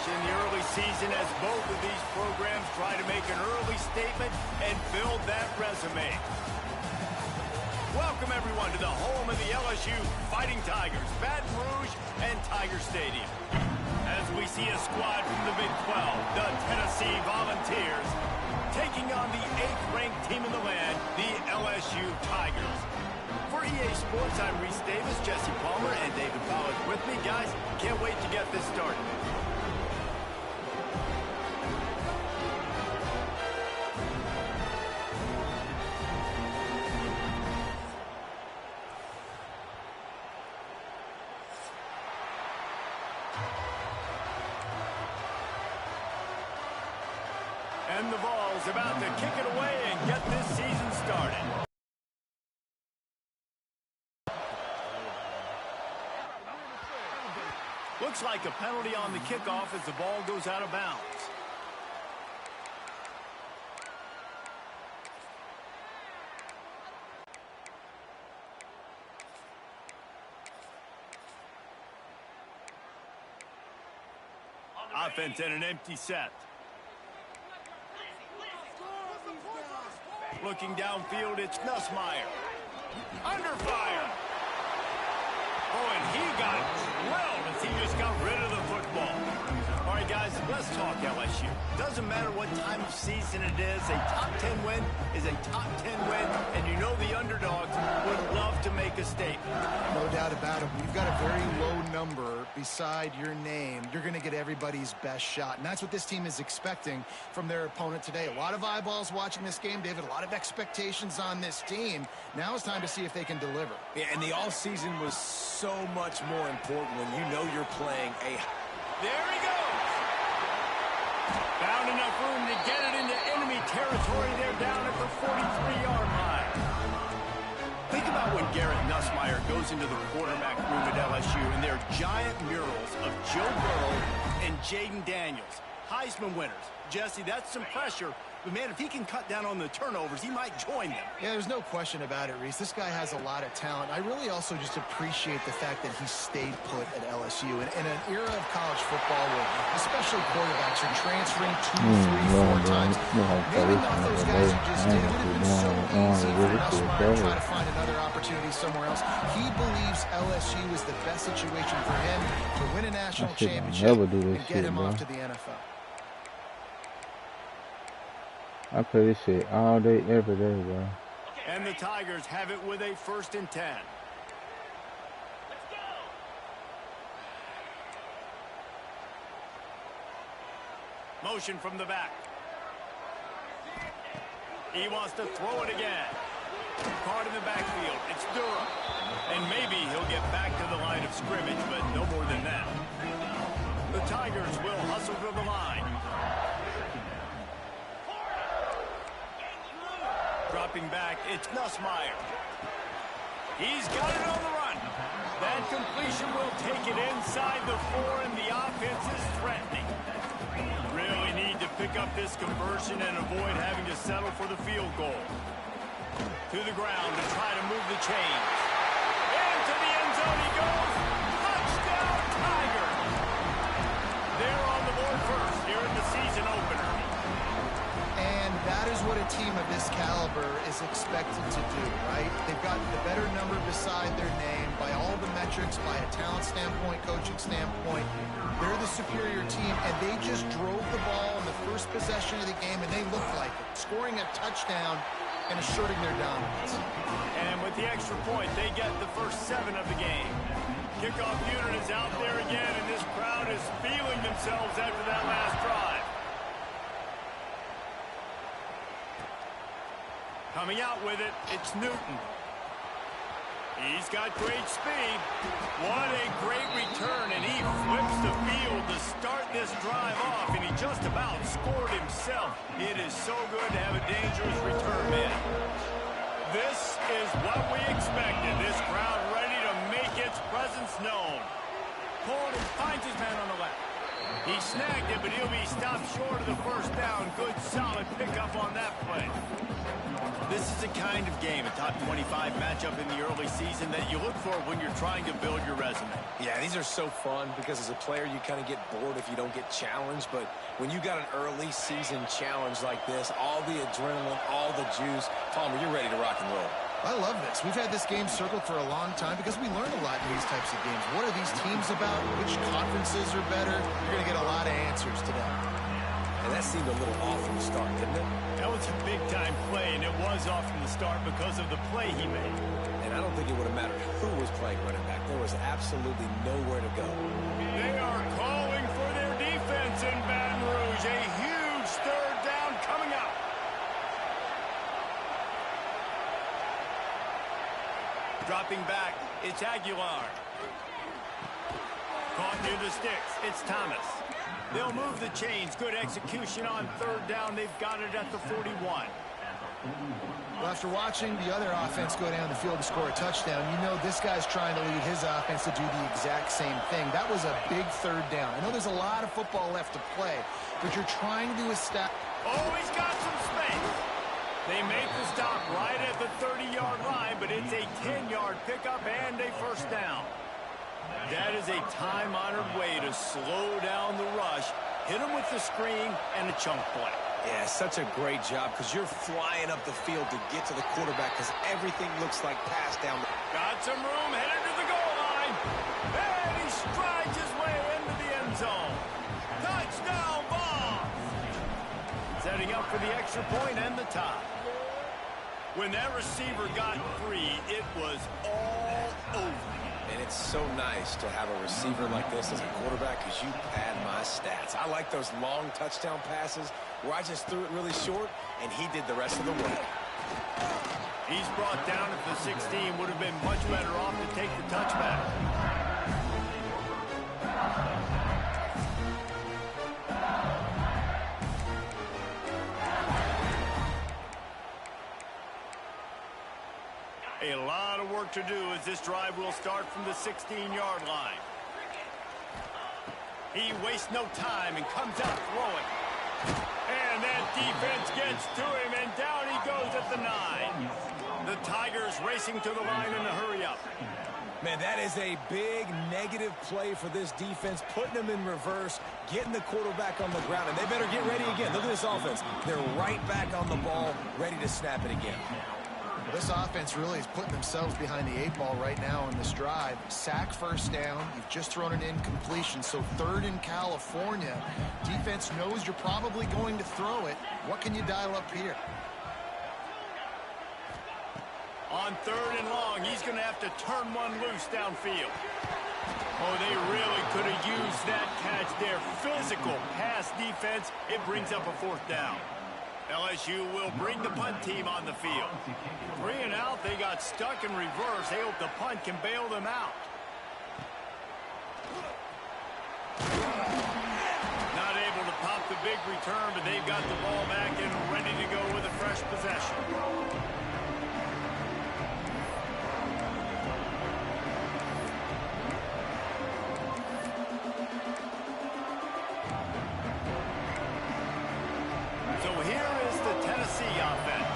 in the early season as both of these programs try to make an early statement and build that resume. Welcome, everyone, to the home of the LSU Fighting Tigers, Baton Rouge and Tiger Stadium. As we see a squad from the Big 12, the Tennessee Volunteers, taking on the 8th-ranked team in the land, the LSU Tigers. For EA Sports, I'm Reese Davis, Jesse Palmer, and David Powell with me. Guys, can't wait to get this started. And the ball's about to kick it away and get this season started. Looks like a penalty on the kickoff as the ball goes out of bounds. Offense and an empty set. Looking downfield, it's Nussmeier. Under fire. Oh, and he got drilled as he just got rid of the football. All right, guys, let's talk LSU. Doesn't matter what time of season it is, a top 10 win is a top 10 win, and you know the underdogs would love to make a statement. No doubt about it. When you've got a very low number beside your name, you're going to get everybody's best shot, and that's what this team is expecting from their opponent today. A lot of eyeballs watching this game, David, a lot of expectations on this team. Now it's time to see if they can deliver. Yeah, and the offseason was so much more important when you know you're playing a... There he goes! Found enough room to get it into enemy territory. They're down at the 43-yard line. Think about when Garrett Nussmeier goes into the quarterback room at LSU, and there are giant murals of Joe Burrow and Jaden Daniels, Heisman winners. Jesse, that's some pressure. But, man, if he can cut down on the turnovers, he might join them. Yeah, there's no question about it, Reese. This guy has a lot of talent. I really also just appreciate the fact that he stayed put at LSU. And in an era of college football where especially quarterbacks are transferring 2, 3, 4 times, maybe not those guys who just did. It would have been so easy for Nussmeier to try to find another opportunity somewhere else. He believes LSU is the best situation for him to win a national championship and get him off to the NFL. I play this shit all day, every day, bro. And the Tigers have it with a 1st and 10. Let's go. Motion from the back. He wants to throw it again. Card in the backfield. It's Durham. And maybe he'll get back to the line of scrimmage, but no more than that. The Tigers will hustle to the line. Dropping back, it's Nussmeier. He's got it on the run. That completion will take it inside the 4, and the offense is threatening. Really need to pick up this conversion and avoid having to settle for the field goal. To the ground to try to move the chains. Into the end zone he goes. Touchdown, Tigers. They're on the board first here in the season opener. And that is what a team of this caliber is expected to do, right? They've got the better number beside their name by all the metrics, by a talent standpoint, coaching standpoint. They're the superior team, and they just drove the ball in the first possession of the game, and they looked like it, scoring a touchdown and asserting their dominance. And with the extra point, they get the first 7 of the game. Kickoff unit is out there again, and this crowd is feeling themselves after that last drive. Coming out with it, it's Newton. He's got great speed. What a great return, and he flips the field to start this drive off, and he just about scored himself. It is so good to have a dangerous return man. This is what we expected. This crowd ready to make its presence known. Pulled and finds his man on the left. He snagged it, but he'll be stopped short of the first down. Good, solid pickup on that play. This is the kind of game, a top 25 matchup in the early season, that you look for when you're trying to build your resume. Yeah, these are so fun because as a player, you kind of get bored if you don't get challenged. But when you got an early season challenge like this, all the adrenaline, all the juice, Palmer, you're ready to rock and roll. I love this. We've had this game circled for a long time because we learn a lot in these types of games. What are these teams about? Which conferences are better? You're going to get a lot of answers today. And that seemed a little off from the start, didn't it? That was a big-time play, and it was off from the start because of the play he made. And I don't think it would have mattered who was playing running back. There was absolutely nowhere to go. They are calling for their defense in Baton Rouge. A huge third down coming up. Dropping back, it's Aguilar. Caught near the sticks, it's Thomas. They'll move the chains. Good execution on third down. They've got it at the 41. Well, after watching the other offense go down the field to score a touchdown, you know this guy's trying to lead his offense to do the exact same thing. That was a big third down. I know there's a lot of football left to play, but you're trying to establish... Oh, he's got some space. They make the stop right at the 30-yard line, but it's a 10-yard pickup and a first down. That is a time-honored way to slow down the rush, hit him with the screen, and a chunk play. Yeah, such a great job because you're flying up the field to get to the quarterback because everything looks like pass down. Got some room, headed to the goal line. And he strides his way into the end zone. Touchdown ball. Setting up for the extra point and the tie. When that receiver got free, it was all over. And it's so nice to have a receiver like this as a quarterback because you pad my stats. I like those long touchdown passes where I just threw it really short and he did the rest of the work. He's brought down at the 16. Would have been much better off to take the touchback. A lot of work to do as this drive will start from the 16-yard line. He wastes no time and comes out throwing. And that defense gets to him, and down he goes at the 9. The Tigers racing to the line in a hurry-up. Man, that is a big negative play for this defense, putting them in reverse, getting the quarterback on the ground, and they better get ready again. Look at this offense. They're right back on the ball, ready to snap it again. This offense really is putting themselves behind the 8 ball right now on this drive. Sack first down. You've just thrown an incompletion, so third in California. Defense knows you're probably going to throw it. What can you dial up here? On third and long, he's going to have to turn one loose downfield. Oh, they really could have used that catch there. Physical pass defense. It brings up a fourth down. LSU will bring the punt team on the field. 3 and out, they got stuck in reverse. They hope the punt can bail them out. Not able to pop the big return, but they've got the ball back and ready to go with a fresh possession. So here is the Tennessee offense.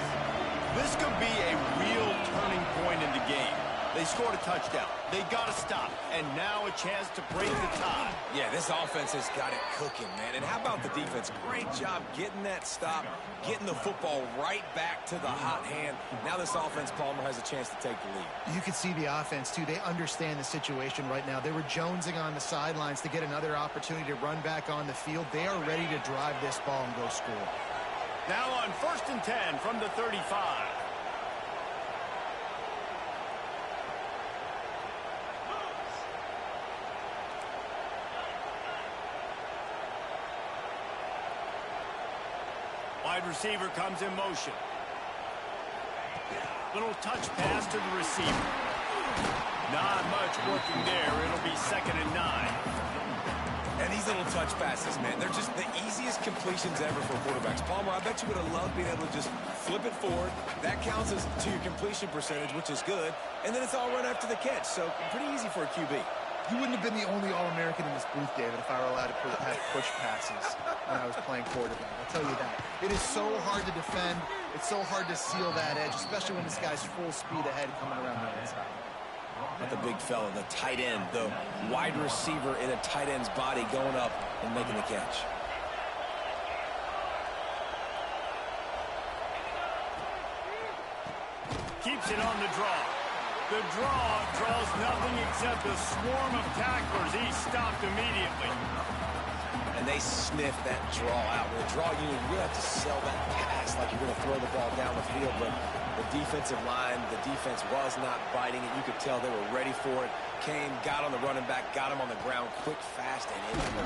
This could be a real turning point in the game. They scored a touchdown. They got to stop. And now a chance to break the tie. Yeah, this offense has got it cooking, man. And how about the defense? Great job getting that stop, getting the football right back to the hot hand. Now this offense, Palmer, has a chance to take the lead. You can see the offense, too. They understand the situation right now. They were jonesing on the sidelines to get another opportunity to run back on the field. They are ready to drive this ball and go score. Now on 1st and 10 from the 35. Wide receiver comes in motion. Little touch pass to the receiver. Not much working there. It'll be 2nd and 9. And these little touch passes, man, they're just the easiest completions ever for quarterbacks. Palmer, I bet you would have loved being able to just flip it forward. That counts as to your completion percentage, which is good. And then it's all run after the catch, so pretty easy for a QB. You wouldn't have been the only All-American in this booth, David, if I were allowed to have push passes when I was playing quarterback. I'll tell you that. It is so hard to defend. It's so hard to seal that edge, especially when this guy's full speed ahead coming around the inside. Not the big fella, the tight end, the wide receiver in a tight end's body going up and making the catch. Keeps it on the draw. The draw draws nothing except a swarm of tacklers. He's stopped immediately. And they sniff that draw out. With a draw unit, you really have to sell that pass like you're going to throw the ball down the field. But the defensive line, the defense was not biting it. You could tell they were ready for it. Came, got on the running back, got him on the ground quick, fast, and into the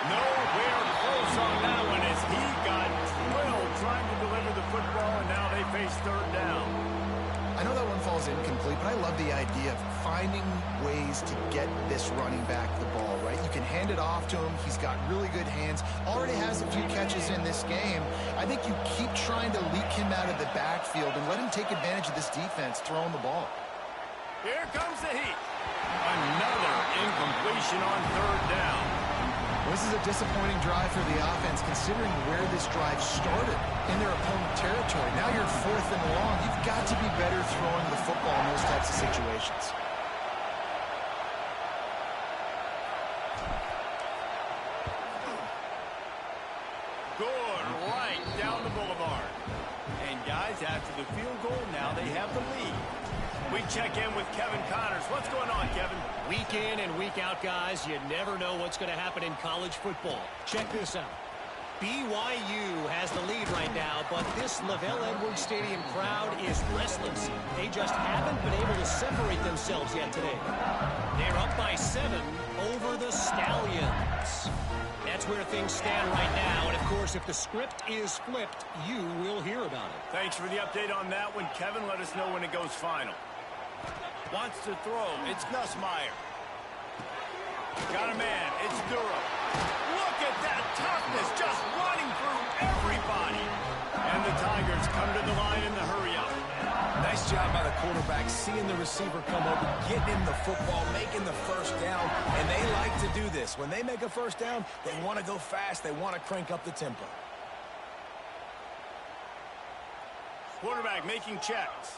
Nowhere close on that one as he got drilled trying to deliver the football, and now they face third down. I know that one falls incomplete, but I love the idea of finding ways to get this running back the ball, right? You can hand it off to him. He's got really good hands. Already has a few catches in this game. I think you keep trying to leak him out of the backfield and let him take advantage of this defense throwing the ball. Here comes the heat. Another incompletion on third down. This is a disappointing drive for the offense, considering where this drive started in their opponent territory. Now you're 4th and long. You've got to be better throwing the football in those types of situations. Good, right down the boulevard. And guys, after the field goal, now they have the lead. We check in with Kevin Connors. What's going on, Kevin? Week in and week out, guys, you never know what's going to happen in college football. Check this out. BYU has the lead right now, but this LaVell Edwards Stadium crowd is restless. They just haven't been able to separate themselves yet today. They're up by 7 over the Stallions. That's where things stand right now, and of course, if the script is flipped, you will hear about it. Thanks for the update on that one, Kevin. Let us know when it goes final. Wants to throw. It's Nussmeier. Got a man. It's Durham. Look at that toughness just running through everybody. And the Tigers come to the line in the hurry-up. Nice job by the quarterback, seeing the receiver come over, getting him the football, making the first down. And they like to do this. When they make a first down, they want to go fast. They want to crank up the tempo. Quarterback making checks.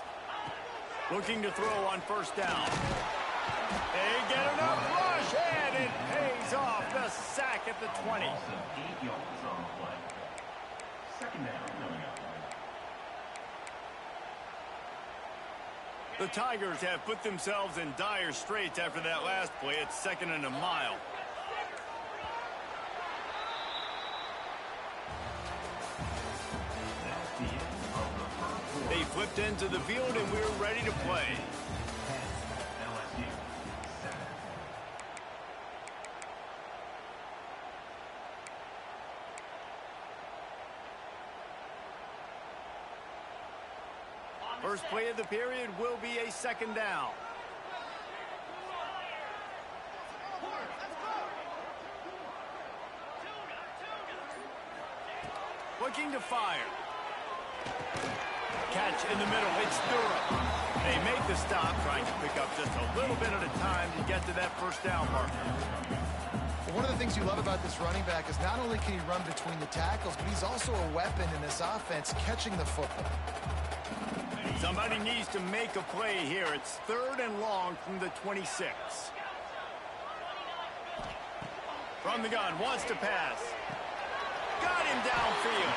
Looking to throw on first down. They get enough rush, and it pays off. The sack at the 20. The Tigers have put themselves in dire straits after that last play. It's 2nd and a mile. They flipped into the field, and we're ready to play. First play of the period will be a 2nd down. Looking to fire. Catch in the middle. It's Durham. They make the stop, trying to pick up just a little bit at a time to get to that first down marker. Well, one of the things you love about this running back is not only can he run between the tackles, but he's also a weapon in this offense catching the football. Somebody needs to make a play here. It's 3rd and long from the 26. From the gun, wants to pass. Got him downfield.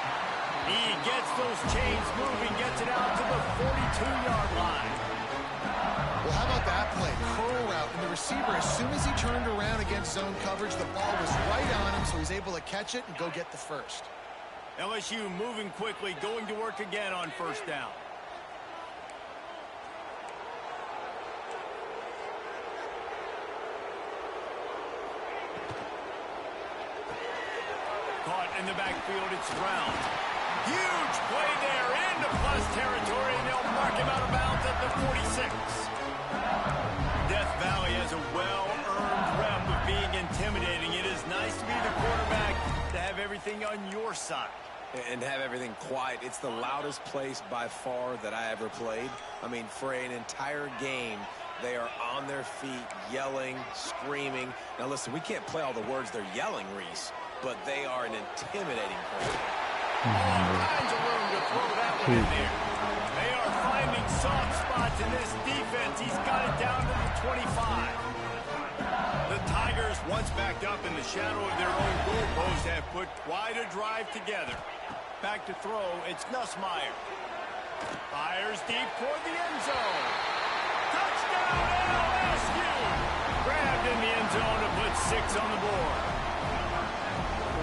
He gets those chains moving, gets it out to the 42-yard line. Well, how about that play? Curl route, and the receiver, as soon as he turned around against zone coverage, the ball was right on him, so he's able to catch it and go get the first. LSU moving quickly, going to work again on first down. Caught in the backfield, it's Brown. Huge play there into plus territory, and they'll mark him out of bounds at the 46. Death Valley has a well-earned rep of being intimidating. It is nice to be the quarterback, to have everything on your side. And have everything quiet. It's the loudest place by far that I ever played. I mean, for an entire game, They are on their feet, yelling, screaming. Now, listen, we can't play all the words they're yelling, Reese, but they are an intimidating crowd. All kinds of room to throw that one in there. They are finding soft spots in this defense. He's got it down to the 25. The Tigers, once backed up in the shadow of their own goalpost, have put quite a drive together. Back to throw, it's Nussmeier. Fires deep toward the end zone. Touchdown, LSU! Grabbed in the end zone to put 6 on the board.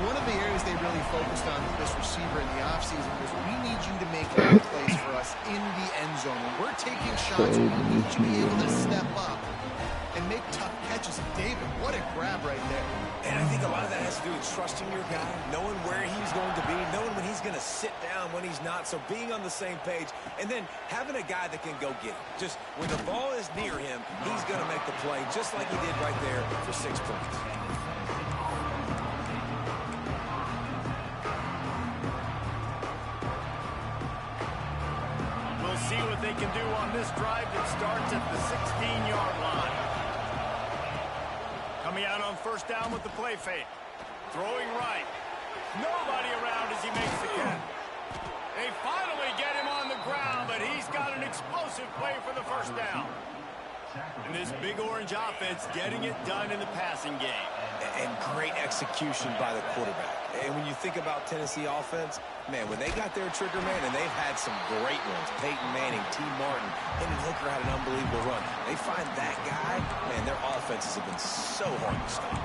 One of the areas they really focused on with this receiver in the offseason was we need you to make big plays for us in the end zone. When we're taking shots, we need you to be able to step up and make tough catches. David, what a grab right there. And I think a lot of that has to do with trusting your guy, knowing where he's going to be, knowing when he's going to sit down, when he's not. So being on the same page, and then having a guy that can go get it. Just when the ball is near him, he's going to make the play, just like he did right there for 6 points. We'll see what they can do on this drive that starts at the 16-yard line. Coming out on first down with the play fake. Throwing right. Nobody around as he makes the catch. They finally get him on the ground, but he's got an explosive play for the first down. And this big orange offense getting it done in the passing game. And great execution by the quarterback. And when you think about Tennessee offense, man, when they got their trigger man, and they've had some great ones, Peyton Manning, T. Martin, Hendon Hooker had an unbelievable run. They find that guy, man, their offenses have been so hard to stop.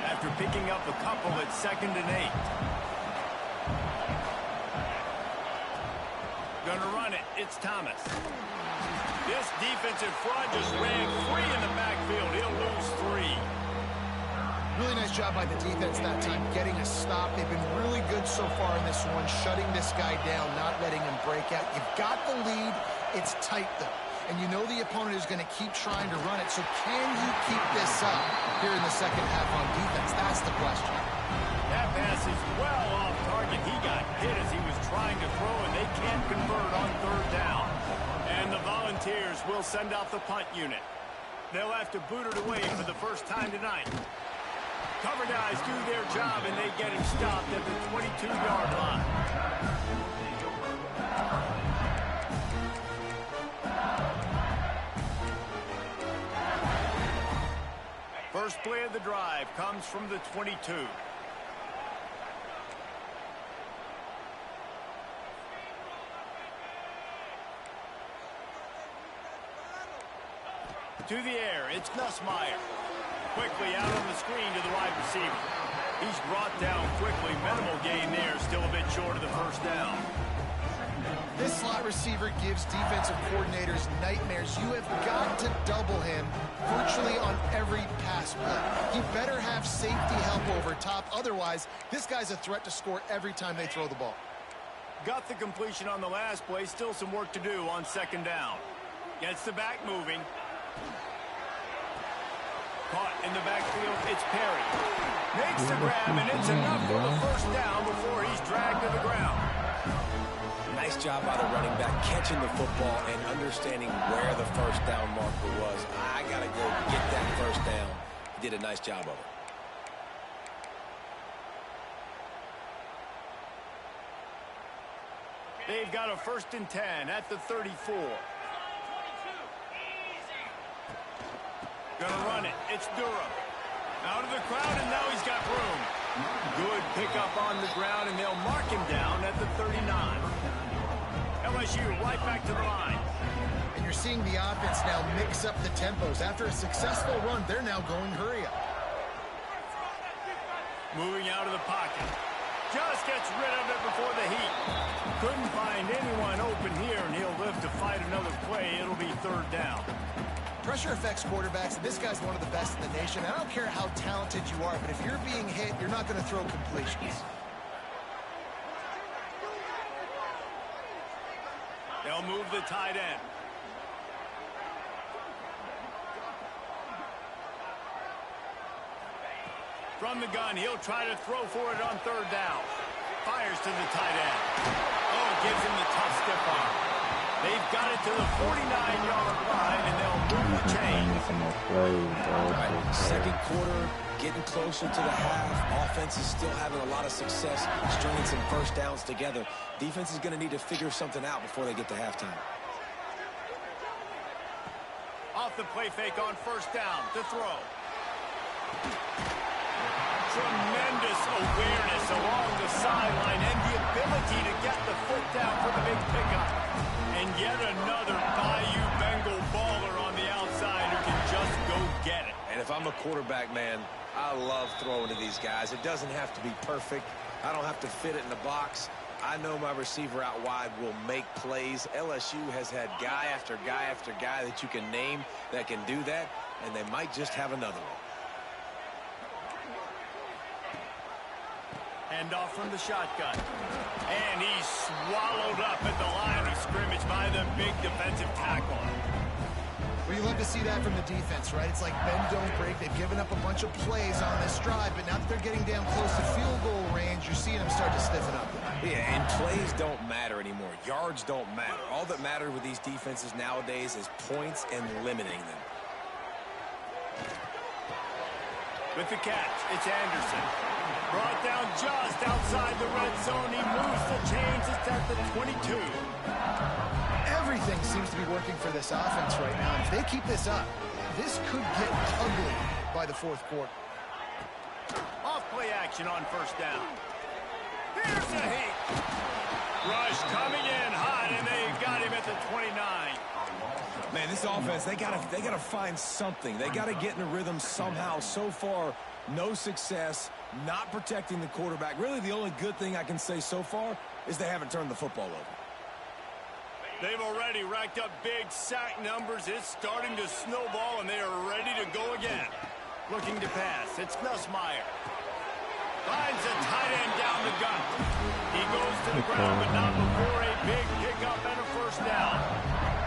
After picking up a couple at 2nd and 8. Gonna run it. It's Thomas. This defensive front just ran free in the backfield. He'll lose 3. Really nice job by the defense that time, getting a stop. They've been really good so far in this one, shutting this guy down, not letting him break out. You've got the lead. It's tight, though. And you know the opponent is going to keep trying to run it. So can you keep this up here in the second half on defense? That's the question. That pass is well off target. He got hit as he was trying to throw, and they can't convert on 3rd down. And the Volunteers will send out the punt unit. They'll have to boot it away for the first time tonight. Cover guys do their job, and they get him stopped at the 22-yard line. First play of the drive comes from the 22. To the air, it's Nussmeier. Quickly out on the screen to the wide receiver. He's brought down quickly. Minimal gain there, still a bit short of the first down. This slot receiver gives defensive coordinators nightmares. You have got to double him virtually on every pass play. He better have safety help over top. Otherwise, this guy's a threat to score every time they throw the ball. Got the completion on the last play. Still some work to do on 2nd down. Gets the back moving. Caught in the backfield, it's Perry. Makes the grab, and it's enough for the first down before he's dragged to the ground. Nice job by the running back, catching the football and understanding where the first down marker was. I got to go get that first down. He did a nice job of it. They've got a 1st and 10 at the 34. Gonna run it. It's Durham. Out of the crowd, and now he's got room. Good pickup on the ground, and they'll mark him down at the 39. LSU right back to the line. And you're seeing the offense now mix up the tempos. After a successful run, they're now going hurry up. Moving out of the pocket. Just gets rid of it before the heat. Couldn't find anyone open here, and he'll live to fight another play. It'll be 3rd down. Pressure affects quarterbacks, and this guy's one of the best in the nation. I don't care how talented you are, but if you're being hit, you're not going to throw completions. They'll move the tight end. From the gun, he'll try to throw for it on 3rd down. Fires to the tight end. Oh, gives him the tough stiff arm. They've got got it to the 49-yard line, and they'll move the chains. Second quarter, getting closer to the half. Offense is still having a lot of success stringing some first downs together. Defense is going to need to figure something out before they get to halftime. Off the play fake on first down to throw. Tremendous awareness along the sideline and the ability to get the foot down for the big pickup. And yet another Bayou Bengal baller on the outside who can just go get it. And if I'm a quarterback, man, I love throwing to these guys. It doesn't have to be perfect. I don't have to fit it in the box. I know my receiver out wide will make plays. LSU has had guy after guy after guy that you can name that can do that, and they might just have another one. Hand off from the shotgun. And he's swallowed up at the line of scrimmage by the big defensive tackle. Well, you love to see that from the defense, right? It's like bend, don't break. They've given up a bunch of plays on this drive, but now that they're getting down close to field goal range, you're seeing them start to stiffen up. Yeah, and plays don't matter anymore. Yards don't matter. All that matters with these defenses nowadays is points and limiting them. With the catch, it's Anderson. Brought down just outside the red zone. He moves the chains. It's at the 22. Everything seems to be working for this offense right now. If they keep this up, this could get ugly by the fourth quarter. Off play action on first down. Here's a hit. Rush coming in hot, and they got him at the 29. Man, this offense, they gotta find something. They gotta get in a rhythm somehow. So far, no success, not protecting the quarterback. Really, the only good thing I can say so far is they haven't turned the football over. They've already racked up big sack numbers. It's starting to snowball, and they are ready to go again. Looking to pass. It's Nussmeier. Finds a tight end down the gut. He goes to the ground, but not before a big pickup and a first down.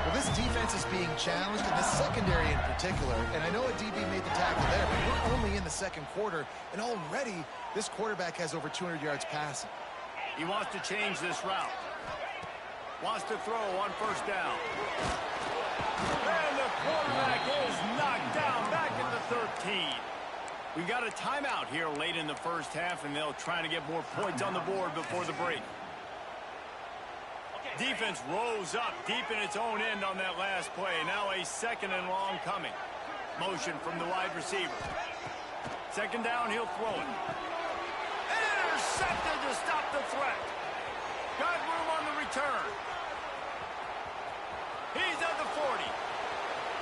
Well, this defense is being challenged, and the secondary in particular. And I know a DB made the tackle there, but we're only in the second quarter, and already this quarterback has over 200 yards passing. He wants to change this route. Wants to throw on first down. And the quarterback is knocked down back at the 13. We got a timeout here late in the first half, and they'll try to get more points on the board before the break. Defense rose up deep in its own end on that last play. Now a second and long coming. Motion from the wide receiver. Second down, he'll throw it. Intercepted to stop the threat. Got room on the return. He's at the 40.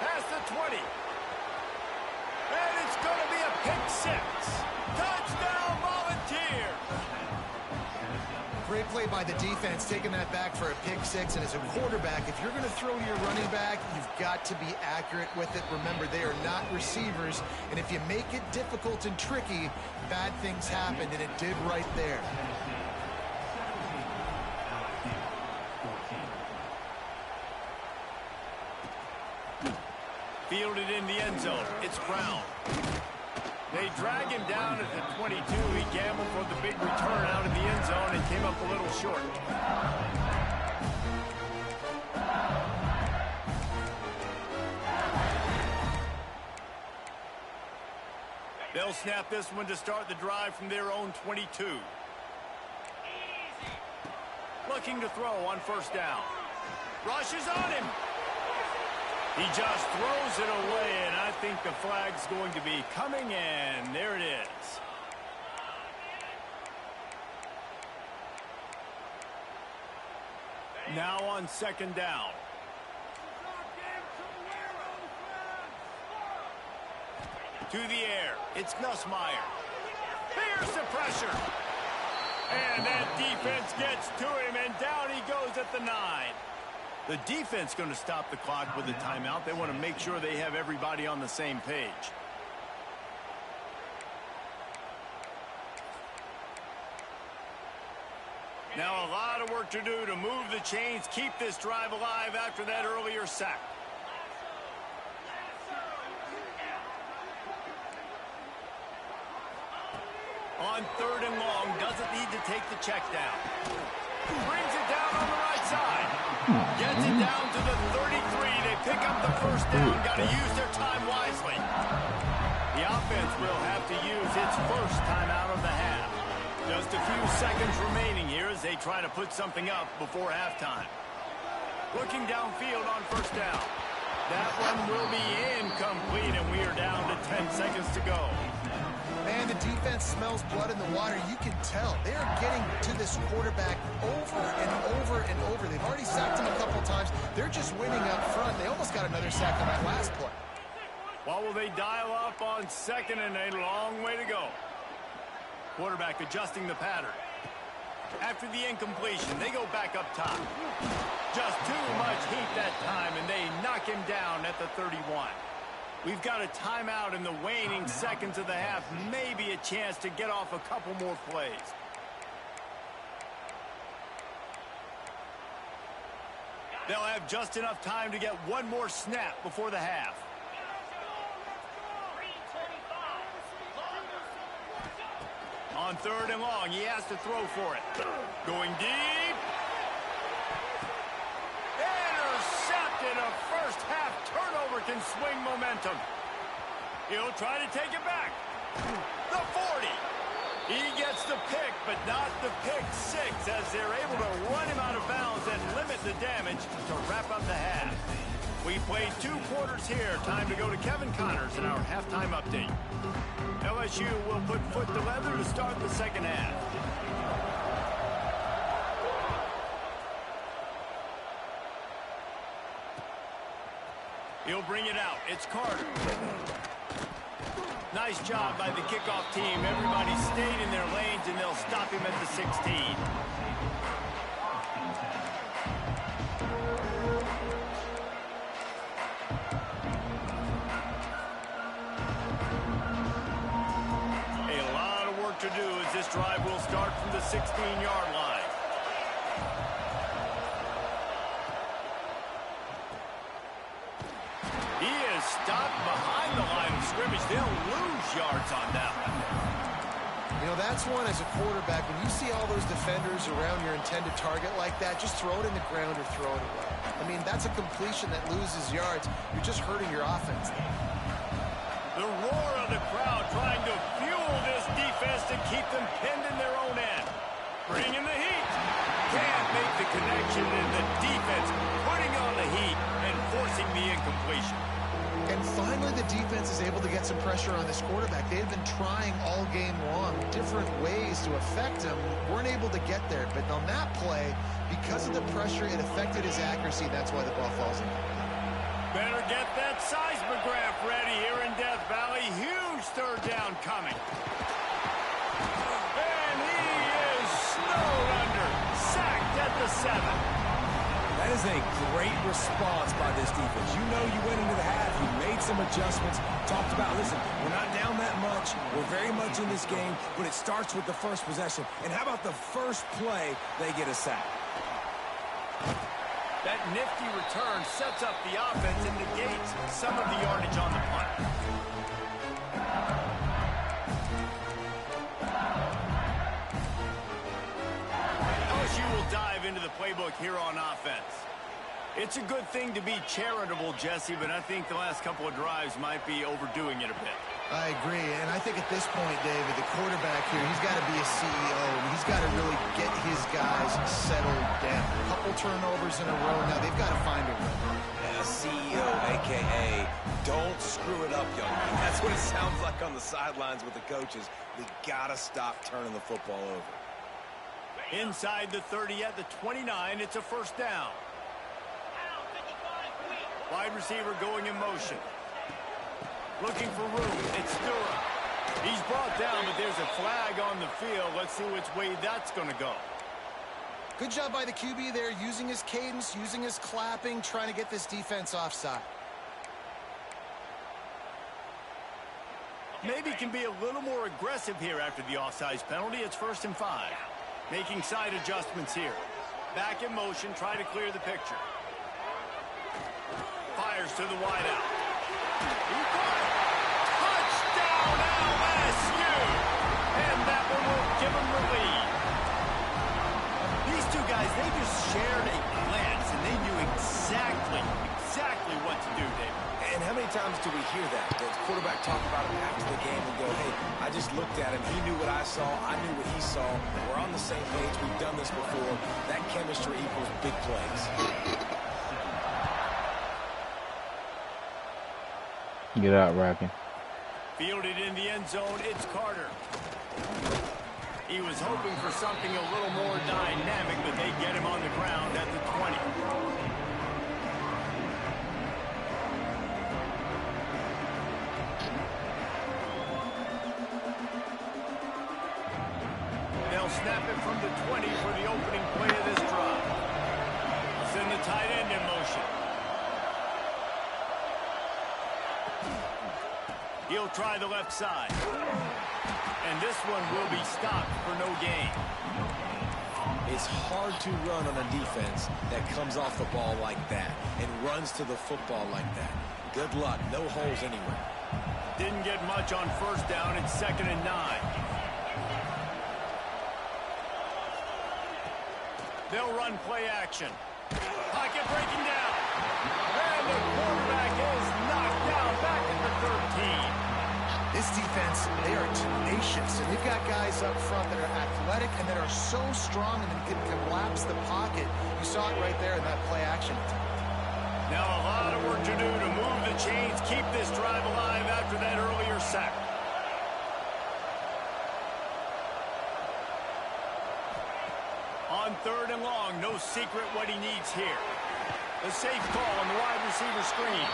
Past the 20. And it's going to be a pick six. Touchdown, Volunteers. Great play by the defense, taking that back for a pick six. And as a quarterback, if you're going to throw to your running back, you've got to be accurate with it. Remember, they are not receivers. And if you make it difficult and tricky, bad things happen, and it did right there. Fielded in the end zone. It's Brown. They drag him down at the 22. He gambled for the big return out of the end zone and came up a little short. They'll snap this one to start the drive from their own 22. Looking to throw on first down. Rushes on him. He just throws it away, and I think the flag's going to be coming, and there it is. Now on second down. To the air. It's Nussmeier. Here's the pressure. And that defense gets to him, and down he goes at the 9. The defense going to stop the clock with a timeout. They want to make sure they have everybody on the same page. Now a lot of work to do to move the chains, keep this drive alive after that earlier sack. On third and long, doesn't need to take the check down. Brings it down on the right inside. Gets it down to the 33. They pick up the first down. Got to use their time wisely. The offense will have to use its first timeout of the half. Just a few seconds remaining here as they try to put something up before halftime. Looking downfield on first down. That one will be incomplete, and we are down to 10 seconds to go. Man, the defense smells blood in the water. You can tell. They are getting to this quarterback over and over and over. They've already sacked him a couple times. They're just winning up front. They almost got another sack on that last play. What will they dial up on second, and a long way to go? Quarterback adjusting the pattern. After the incompletion, they go back up top. Just too much heat that time, and they knock him down at the 31. We've got a timeout in the waning seconds of the half. Maybe a chance to get off a couple more plays. They'll have just enough time to get one more snap before the half. On third and long, he has to throw for it. Going deep. Intercepted. A first half turnover can swing momentum. He'll try to take it back. The 40. He gets the pick, but not the pick six, as they're able to run him out of bounds and limit the damage to wrap up the half. We played 2 quarters here. Time to go to Kevin Connors in our halftime update. LSU will put foot to leather to start the second half. He'll bring it out. It's Carter. Nice job by the kickoff team. Everybody stayed in their lanes, and they'll stop him at the 16. To do as this drive will start from the 16-yard line. He is stopped behind the line of scrimmage. They'll lose yards on that one. You know, that's one as a quarterback. When you see all those defenders around your intended target like that, just throw it in the ground or throw it away. I mean, that's a completion that loses yards. You're just hurting your offense. The roar of the crowd trying to fuel this defense to keep them pinned in their own end. Bringing the heat. Can't make the connection, and the defense putting on the heat and forcing the incompletion. And finally, the defense is able to get some pressure on this quarterback. They've been trying all game long different ways to affect him. Weren't able to get there. But on that play, because of the pressure, it affected his accuracy. That's why the ball falls in. Better get that seismograph ready here in Death Valley. Huge third down coming. And he is snowed under. Sacked at the 7. That is a great response by this defense. You know you went into the half. You made some adjustments. Talked about, listen, we're not down that much. We're very much in this game, but it starts with the first possession. And how about the first play, they get a sack? That nifty return sets up the offense and negates some of the yardage on the punt. LSU will dive into the playbook here on offense. It's a good thing to be charitable, Jesse, but I think the last couple of drives might be overdoing it a bit. I agree, and I think at this point, David, the quarterback here, he's got to be a CEO, and he's got to really get his guys settled down. A couple turnovers in a row. Now, they've got to find a rhythm. Yeah, CEO, a.k.a. don't screw it up, young man. That's what it sounds like on the sidelines with the coaches. We got to stop turning the football over. Inside the 30 at the 29, it's a first down. Wide receiver going in motion. Looking for room. It's Durham. He's brought down, but there's a flag on the field. Let's see which way that's going to go. Good job by the QB there, using his cadence, using his clapping, trying to get this defense offside. Maybe can be a little more aggressive here after the offsides penalty. It's 1st and 5. Making side adjustments here. Back in motion, try to clear the picture. Fires to the wideout. Touchdown LSU! And that one will give them the lead. These two guys, they just shared a glance, and they knew exactly what to do, David. And how many times do we hear that? The quarterback talk about it after the game and go, hey, I just looked at him. He knew what I saw. I knew what he saw. We're on the same page. We've done this before. That chemistry equals big plays. Get out, Rockin'. Fielded in the end zone, it's Carter. He was hoping for something a little more dynamic, but they get him on the ground at the 20. Snap it from the 20 for the opening play of this drive. Send the tight end in motion. He'll try the left side. And this one will be stopped for no gain. It's hard to run on a defense that comes off the ball like that and runs to the football like that. Good luck. No holes anywhere. Didn't get much on first down. It's 2nd and 9. They'll run play action. Pocket breaking down. And the quarterback is knocked down back at the 13. This defense, they are tenacious, and they've got guys up front that are athletic and that are so strong and can collapse the pocket. You saw it right there in that play action. Now a lot of work to do to move the chains, keep this drive alive after that earlier sack. On 3rd and long, no secret what he needs here. A safe call on the wide receiver screen.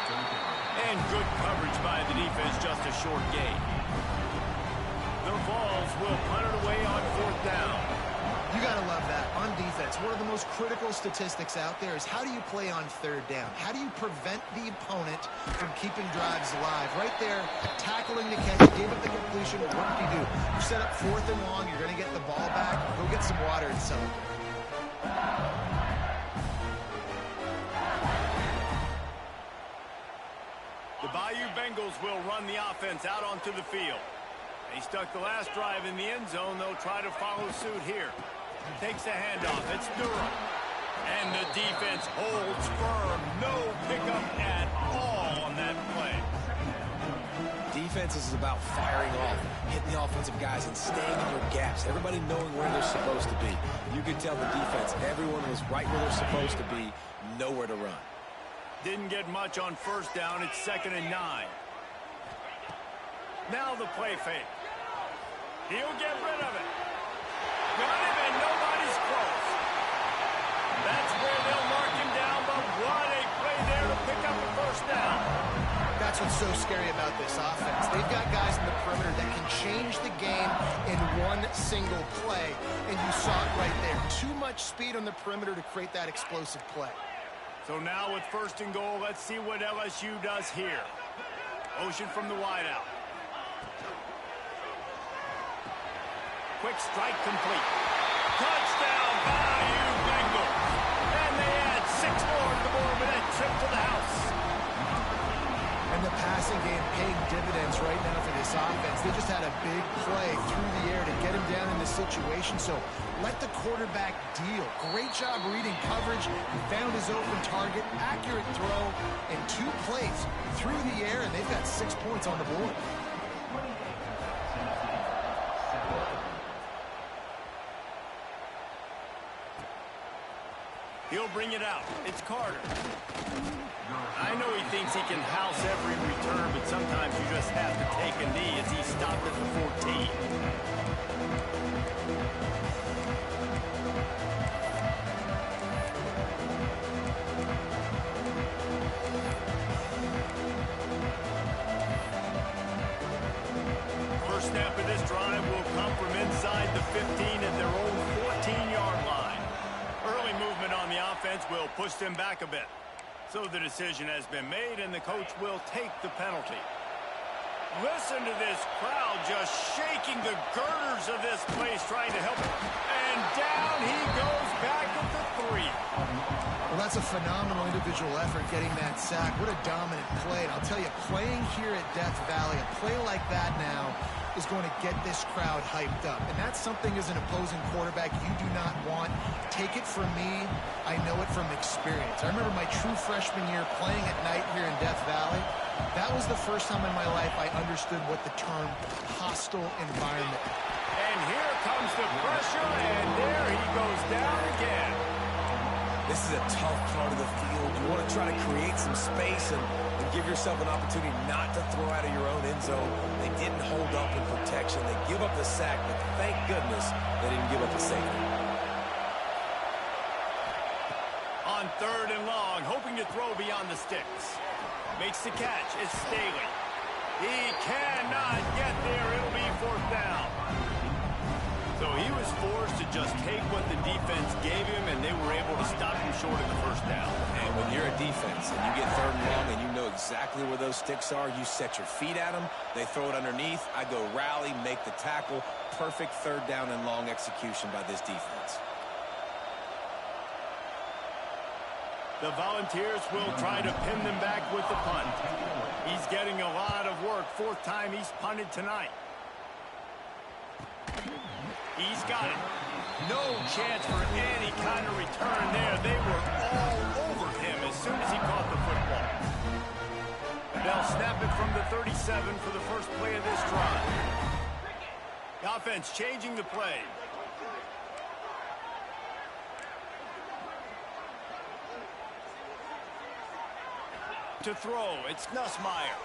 And good coverage by the defense, just a short gain. The Vols will punt it away on 4th down. You got to love that. On defense, one of the most critical statistics out there is how do you play on 3rd down? How do you prevent the opponent from keeping drives alive? Right there, tackling the catch, gave up the completion. What did he do? You set up 4th and long. You're going to get the ball back. Go get some water and celebrate. The Bayou Bengals will run the offense out onto the field. They stuck the last drive in the end zone. They'll try to follow suit here. Takes the handoff. It's Durham. And the defense holds firm. No pickup at all on that play. Defense is about firing off, hitting the offensive guys and staying in your gaps. Everybody knowing where they're supposed to be. You could tell the defense, everyone was right where they're supposed to be, nowhere to run. Didn't get much on first down. It's 2nd and 9. Now the play fake. He'll get rid of it. Got him, and nobody's close. That's where they'll mark him down, but what a play there to pick up the first down. That's what's so scary about this offense. They've got guys in the perimeter that can change the game in one single play, and you saw it right there. Too much speed on the perimeter to create that explosive play. So now with 1st and goal, let's see what LSU does here. Motion from the wideout. Quick strike complete. Touchdown, Bayou Bengals. And they add 6 more to the board with that trip to the house. And the passing game paying dividends right now for this offense. They just had a big play through the air to get him down in this situation. So let the quarterback deal. Great job reading coverage. He found his open target. Accurate throw. And 2 plays through the air, and they've got 6 points on the board. He'll bring it out. It's Carter. I know he thinks he can house every return, but sometimes you just have to take a knee as he stopped at the 14. First snap of this drive will come from inside the 15 at their own 14-yard line. Early movement on the offense will push them back a bit. So the decision has been made, and the coach will take the penalty. Listen to this crowd just shaking the girders of this place trying to help him. And down he goes back at the 3. Well, that's a phenomenal individual effort getting that sack. What a dominant play. And I'll tell you, playing here at Death Valley, a play like that now is going to get this crowd hyped up. And that's something as an opposing quarterback you do not want. Take it from me. I know it from experience. I remember my true freshman year playing at night here in Death Valley. That was the first time in my life I understood what the term hostile environment. And here comes the pressure, and there he goes down again. This is a tough part of the field. You want to try to create some space and give yourself an opportunity not to throw out of your own end zone. They didn't hold up in protection. They give up the sack, but thank goodness they didn't give up the safety. On 3rd and long, hoping to throw beyond the sticks. Makes the catch. It's Staley. He cannot get there. It'll be 4th down. So he was forced to just take what the defense gave him, and they were able to stop him short of the 1st down. And when you're a defense and you get 3rd and long and you know exactly where those sticks are, you set your feet at them, they throw it underneath, I go rally, make the tackle. Perfect 3rd down and long execution by this defense. The Volunteers will try to pin them back with the punt. He's getting a lot of work. 4th time he's punted tonight. He's got it. No chance for any kind of return there. They were all over him as soon as he caught the football. They'll snap it from the 37 for the first play of this drive. The offense changing the play. To throw, it's Nussmeier.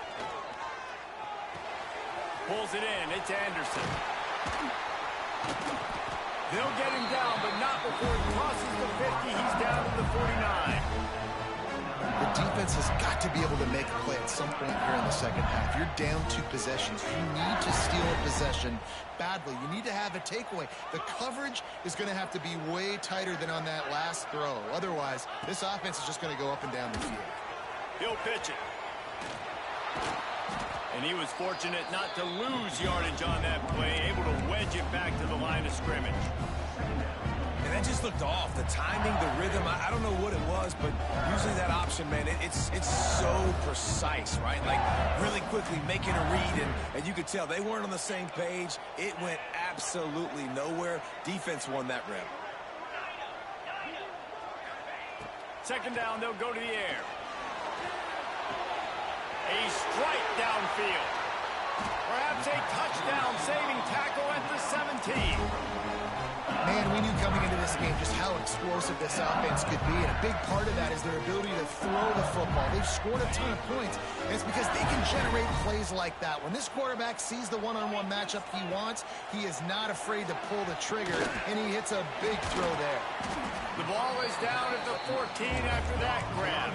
Pulls it in, it's Anderson. They'll get him down, but not before he crosses the 50. He's down to the 49. The defense has got to be able to make a play at some point here in the 2nd half. You're down 2 possessions. You need to steal a possession badly. You need to have a takeaway. The coverage is going to have to be way tighter than on that last throw. Otherwise, this offense is just going to go up and down the field. He'll pitch it. And he was fortunate not to lose yardage on that play, able to wedge it back to the line of scrimmage. And that just looked off. The timing, the rhythm, I don't know what it was, but usually that option, man, it's so precise, right? Like really quickly making a read, and you could tell they weren't on the same page. It went absolutely nowhere. Defense won that rep. 2nd down, they'll go to the air. A strike downfield. Perhaps a touchdown-saving tackle at the 17. Man, we knew coming into this game just how explosive this offense could be, and a big part of that is their ability to throw the football. They've scored a ton of points, and it's because they can generate plays like that. When this quarterback sees the one-on-one matchup he wants, he is not afraid to pull the trigger, and he hits a big throw there. The ball is down at the 14 after that grab.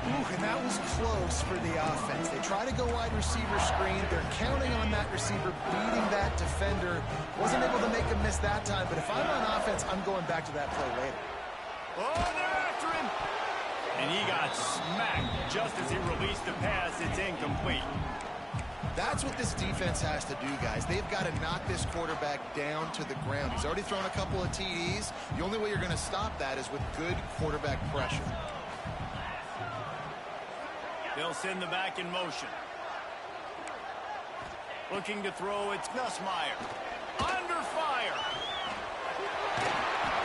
Ooh, and that was close for the offense. They try to go wide receiver screen. They're counting on that receiver beating that defender. Wasn't able to make him miss that time, but if I'm on offense, I'm going back to that play later. Oh, they're after him. And he got smacked just as he released the pass. It's incomplete. That's what this defense has to do, guys. They've got to knock this quarterback down to the ground. He's already thrown a couple of TDs. The only way you're going to stop that is with good quarterback pressure. They'll send the back in motion. Looking to throw, it's Nussmeier. Under fire.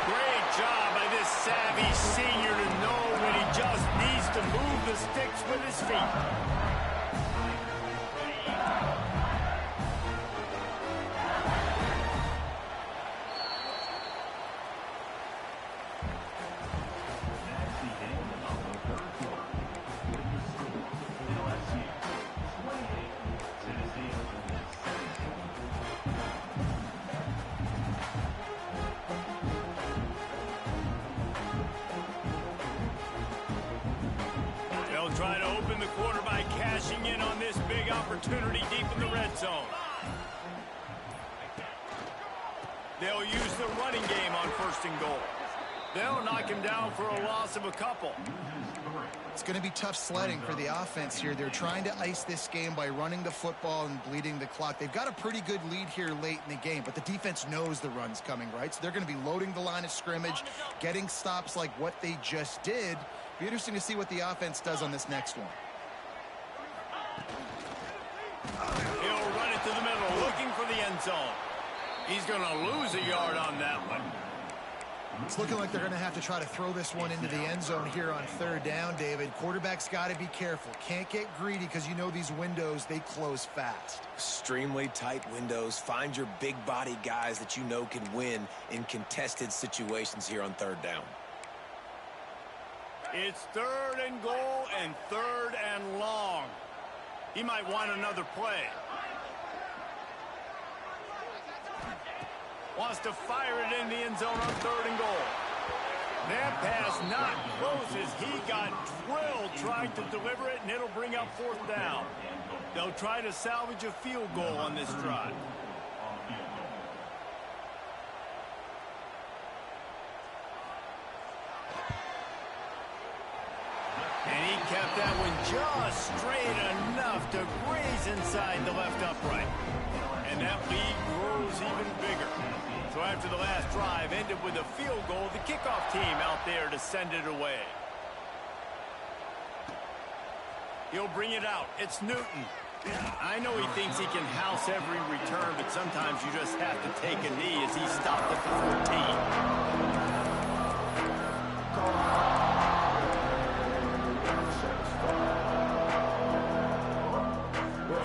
Great job by this savvy senior to know when he just needs to move the sticks with his feet. Try to open the quarter by cashing in on this big opportunity deep in the red zone. They'll use the running game on 1st and goal. They'll knock him down for a loss of a couple. It's going to be tough sledding for the offense here. They're trying to ice this game by running the football and bleeding the clock. They've got a pretty good lead here late in the game, but the defense knows the run's coming, right? So they're going to be loading the line of scrimmage, getting stops like what they just did. Be interesting to see what the offense does on this next one. He'll run it to the middle, looking for the end zone. He's going to lose a yard on that one. It's looking like they're going to have to try to throw this one into the end zone here on third down, David. Quarterback's got to be careful. Can't get greedy because you know these windows, they close fast. Extremely tight windows. Find your big body guys that you know can win in contested situations here on third down. It's 3rd and goal and 3rd and long. He might want another play. Wants to fire it in the end zone on 3rd and goal. That pass not close as he got drilled trying to deliver it, and it'll bring up 4th down. They'll try to salvage a field goal on this drive. And he kept that one just straight enough to graze inside the left upright. And that lead grows even bigger. So after the last drive ended with a field goal, the kickoff team out there to send it away. He'll bring it out. It's Newton. I know he thinks he can house every return, but sometimes you just have to take a knee as he stopped at the 14.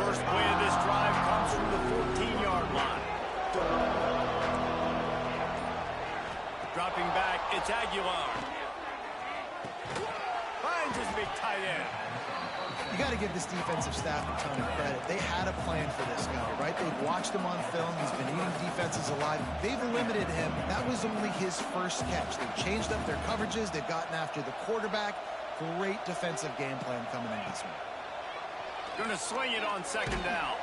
First play of this drive comes from the 14-yard line. Dropping back, it's Aguilar. Finds his big tight end. You got to give this defensive staff a ton of credit. They had a plan for this guy, right? They've watched him on film. He's been eating defenses alive. They've limited him. That was only his first catch. They've changed up their coverages. They've gotten after the quarterback. Great defensive game plan coming in this one. Going to swing it on 2nd down.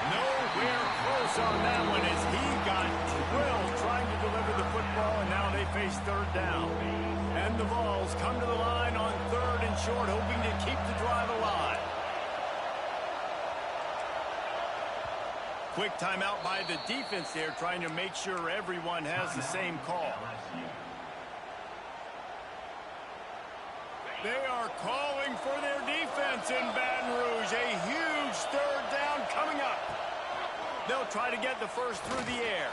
Nowhere close on that one as he got drilled trying to deliver the football, and now they face 3rd down. And the Vols come to the line on 3rd and short, hoping to keep the drive alive. Quick timeout by the defense there, trying to make sure everyone has the same call. They are calling for their defense in Baton Rouge. A huge 3rd down coming up. They'll try to get the first through the air.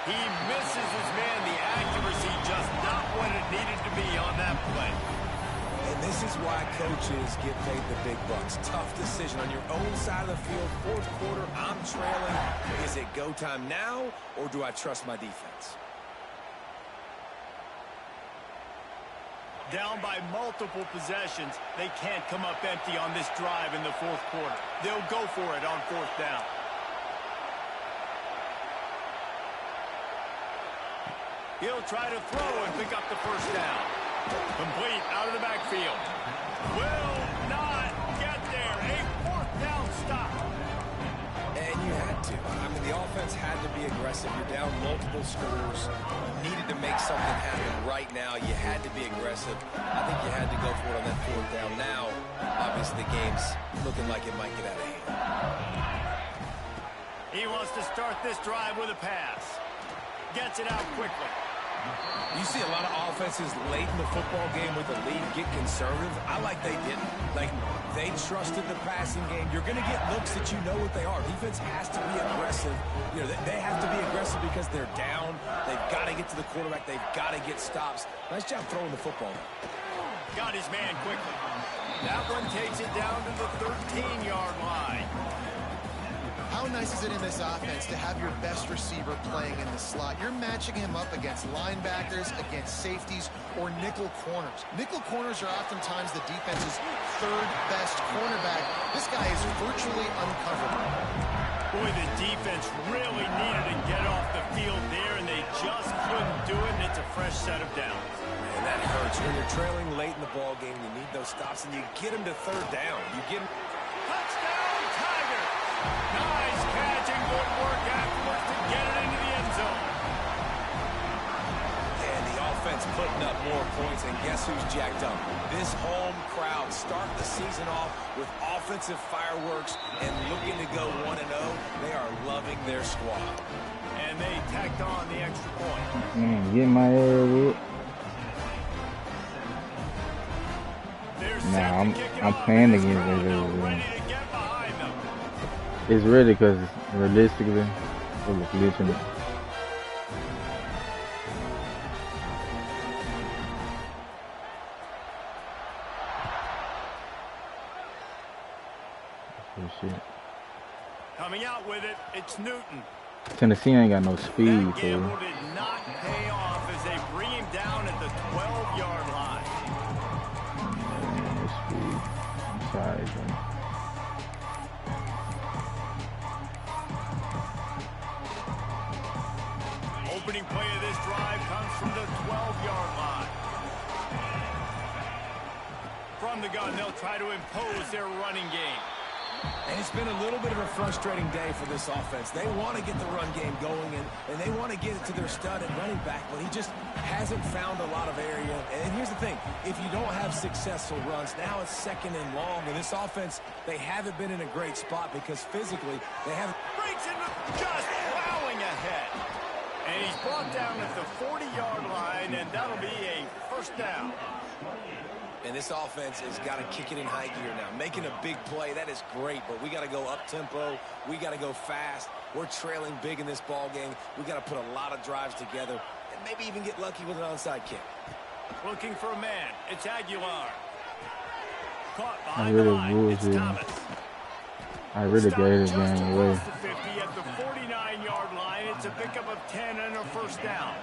He misses his man. The accuracy just not what it needed to be on that play. And this is why coaches get paid the big bucks. Tough decision on your own side of the field. 4th quarter, I'm trailing. Is it go time now, or do I trust my defense? Down by multiple possessions, they can't come up empty on this drive in the 4th quarter. They'll go for it on 4th down. He'll try to throw and pick up the 1st down. Complete out of the backfield. Will not get there. A 4th down stop. And you had to. I mean, the offense had to be aggressive. You're down multiple scores. You needed to make something happen right now. You had to be aggressive. I think you had to go for it on that 4th down. Now, obviously, the game's looking like it might get out of hand. He wants to start this drive with a pass. Gets it out quickly. You see a lot of offenses late in the football game with the lead get conservative. I like they didn't. Like, they trusted the passing game. You're going to get looks that you know what they are. Defense has to be aggressive. You know, they have to be aggressive because they're down. They've got to get to the quarterback. They've got to get stops. Nice job throwing the football. Got his man quickly. That one takes it down to the 13-yard line. How nice is it in this offense to have your best receiver playing in the slot? You're matching him up against linebackers, against safeties, or nickel corners. Nickel corners are oftentimes the defense's 3rd best cornerback. This guy is virtually uncoverable. Boy, the defense really needed to get off the field there, and they just couldn't do it, and it's a fresh set of downs. And that hurts. When you're trailing late in the ball game, you need those stops, and you get them to 3rd down. You get them. Touchdown, Tigers! Nice catch and good work afterwards to get it into the end zone. And the offense that's putting up more points, and guess who's jacked up? This home crowd starting the season off with offensive fireworks and looking to go 1-0. They are loving their squad. And they tacked on the extra point. Get my ass with. Nah, I'm playing against it. It's ready because realistically, it was glitching. Shit. Coming out with it, it's Newton. Tennessee ain't got no speed, that gamble did not pay off as they bring him down at the 12-yard line. No speed. I'm sorry, bro. Opening play of this drive comes from the 12-yard line. From the gun, they'll try to impose their running game. And it's been a little bit of a frustrating day for this offense. They want to get the run game going, and they want to get it to their stud at running back, but he just hasn't found a lot of area. And here's the thing. If you don't have successful runs, now it's second and long. And this offense, they haven't been in a great spot because physically they haven't. Breaks into just plowing ahead. And he's brought down at the 40-yard line, and that'll be a first down. And this offense has got to kick it in high gear now. Making a big play, that is great, but we got to go up-tempo. We got to go fast. We're trailing big in this ball game. We got to put a lot of drives together and maybe even get lucky with an onside kick. Looking for a man. It's Aguilar. Caught behind the line. It's Thomas. I really gave this game away. At the 49-yard line, it's a pickup of 10 and a first down.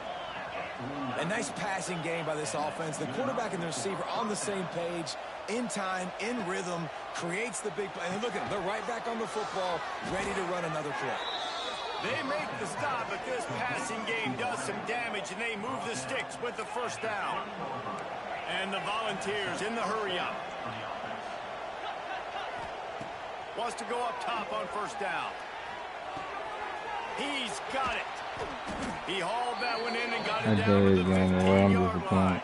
A nice passing game by this offense. The quarterback and the receiver on the same page, in time, in rhythm, creates the big play. And look at them. They're right back on the football, ready to run another play. They make the stop, but this passing game does some damage, and they move the sticks with the first down. And the Volunteers in the hurry-up. Wants to go up top on first down. He's got it. He hauled that one in and got it down to the 15-yard line.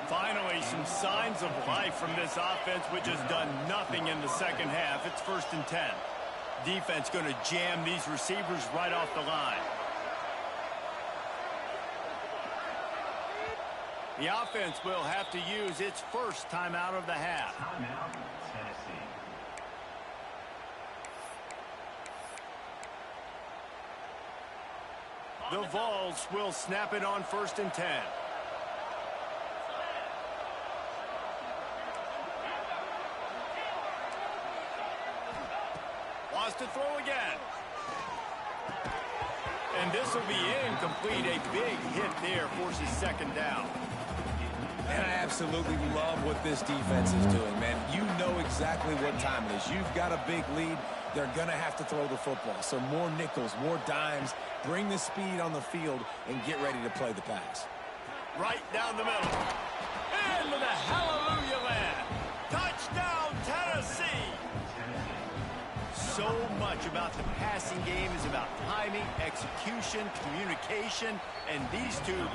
Finally, some signs of life from this offense, which has done nothing in the second half. It's 1st and 10. Defense going to jam these receivers right off the line. The offense will have to use its first timeout of the half. The Vols will snap it on 1st and 10. Wants to throw again. And this will be incomplete. A big hit there forces second down. And I absolutely love what this defense is doing, man. You know exactly what time it is. You've got a big lead. They're going to have to throw the football. So more nickels, more dimes. Bring the speed on the field and get ready to play the pass. Right down the middle. And with a hallelujah land. Touchdown, Tennessee. So much about the passing game is about timing, execution, communication, and these two,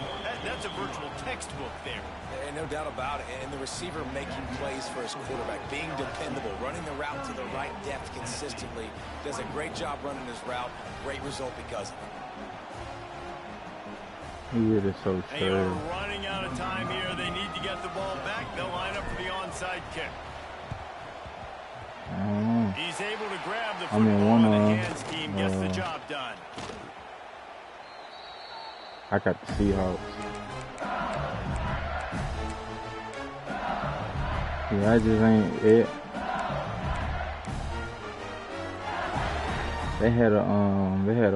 that's a virtual textbook there. And no doubt about it. And the receiver making plays for his quarterback, being dependable, running the route to the right depth consistently. Does a great job running his route. Great result because of it. He is so They are running out of time here. They need to get the ball back. They'll line up for the onside kick. He's able to grab the football, and the hands team gets the job done. I got the Seahawks. Yeah, I just ain't it. They had a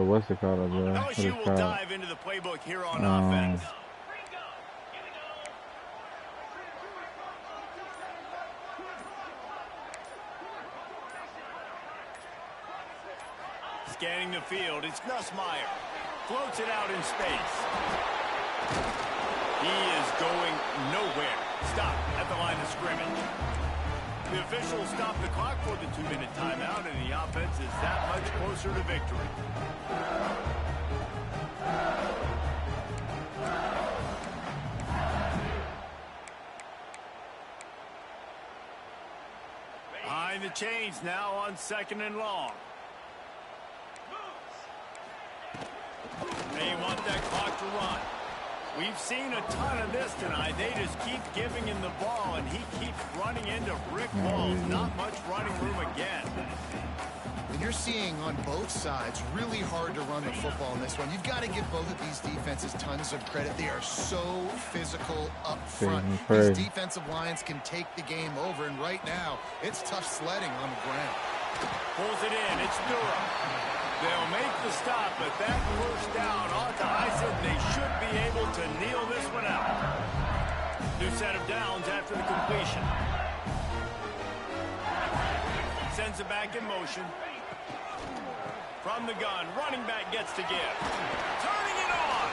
what's it called, bro? LSU will dive into the playbook here on offense. Scanning the field, it's Nussmeier. Floats it out in space. He is going nowhere. Stop at the line of scrimmage. The officials stop the clock for the 2-minute timeout, and the offense is that much closer to victory. Calling the change now on 2nd and long. They want that clock to run. We've seen a ton of this tonight. They just keep giving him the ball, and he keeps running into brick walls. Not much running room again. And you're seeing on both sides really hard to run the football in this one. You've got to give both of these defenses tons of credit. They are so physical up front. These defensive lines can take the game over, and right now it's tough sledding on the ground. Pulls it in. It's Durham. They'll make the stop, but that first down onto Eisen, they should be able to kneel this one out. New set of downs after the completion. Sends it back in motion. From the gun, running back gets to give. Turning it on!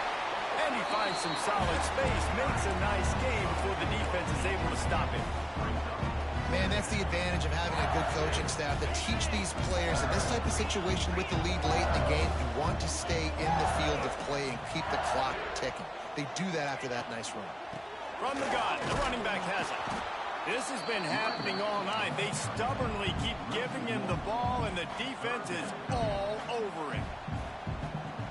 And he finds some solid space, makes a nice game before the defense is able to stop him. Man, that's the advantage of having a good coaching staff that teach these players in this type of situation with the lead late in the game, you want to stay in the field of play and keep the clock ticking. They do that after that nice run. From the gun, the running back has it. This has been happening all night. They stubbornly keep giving him the ball, and the defense is all over him.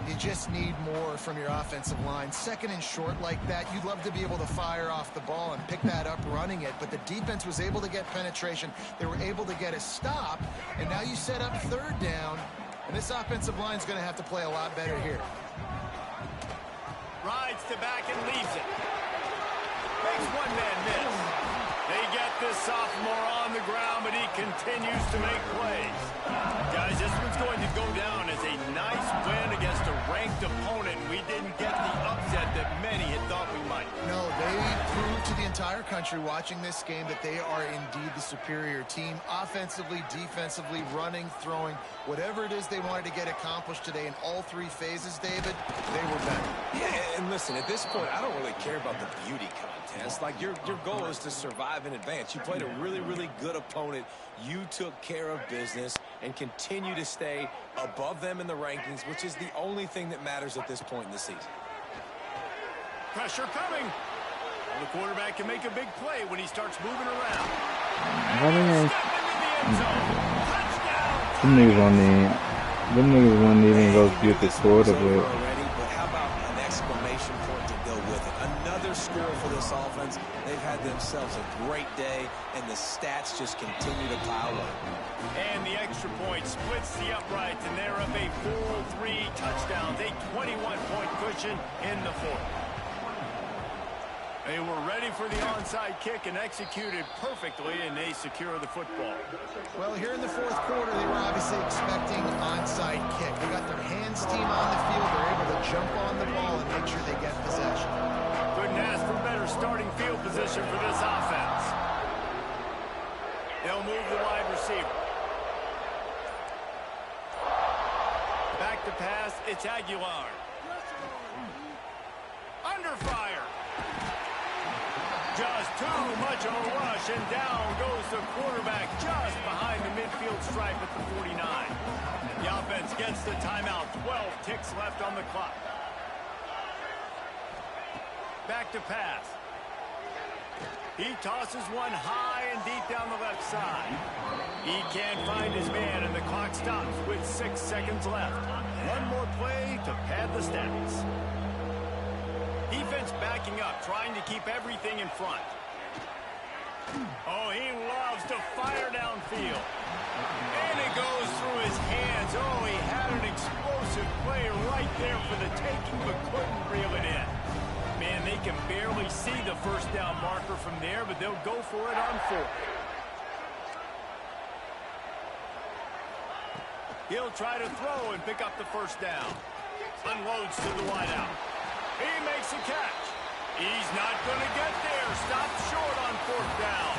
You just need more from your offensive line. 2nd and short like that, you'd love to be able to fire off the ball and pick that up running it, but the defense was able to get penetration. They were able to get a stop, and now you set up 3rd down, and this offensive line's going to have to play a lot better here. Rides to back and leaves it. Makes one man miss. They get this sophomore on the ground, but he continues to make plays. Guys, this one's going to go down as a nice win against a ranked opponent. We didn't get the upset that many had thought we might. No, they proved to the entire country watching this game that they are indeed the superior team. Offensively, defensively, running, throwing, whatever it is they wanted to get accomplished today in all 3 phases, David, they were better. Yeah, and listen, at this point, I don't really care about the beauty contest. Like, your goal is to survive and advance. You played a really, really good opponent. You took care of business and continue to stay above them in the rankings, which is the only thing that matters at this point in the season. Pressure coming. Well, the quarterback can make a big play when he starts moving around. Them niggas won't even go get the quarterback. But how about an exclamation point to go with it? Another score for this offense. They've had themselves a great day, and the stats just continue to pile up. And the extra point splits the uprights, and they're up a full 3 touchdowns, a 21-point cushion in the 4th. They were ready for the onside kick and executed perfectly, and they secure the football. Well, here in the 4th quarter, they were obviously expecting onside kick. They got their hands team on the field. They're able to jump on the ball and make sure they get possession. Couldn't ask for better starting field position for this offense. They'll move the wide receiver. Back to pass, it's Aguilar. Under fire. Just too much of a rush, and down goes the quarterback just behind the midfield stripe at the 49. The offense gets the timeout. 12 ticks left on the clock. Back to pass. He tosses one high and deep down the left side. He can't find his man, and the clock stops with 6 seconds left. One more play to pad the stats. Defense backing up, trying to keep everything in front. Oh, he loves to fire downfield. And it goes through his hands. Oh, he had an explosive play right there for the taking, but couldn't reel it in. Man, they can barely see the first down marker from there, but they'll go for it on 4th. He'll try to throw and pick up the first down. Unloads to the wideout. He makes a catch. He's not going to get there. Stopped short on 4th down.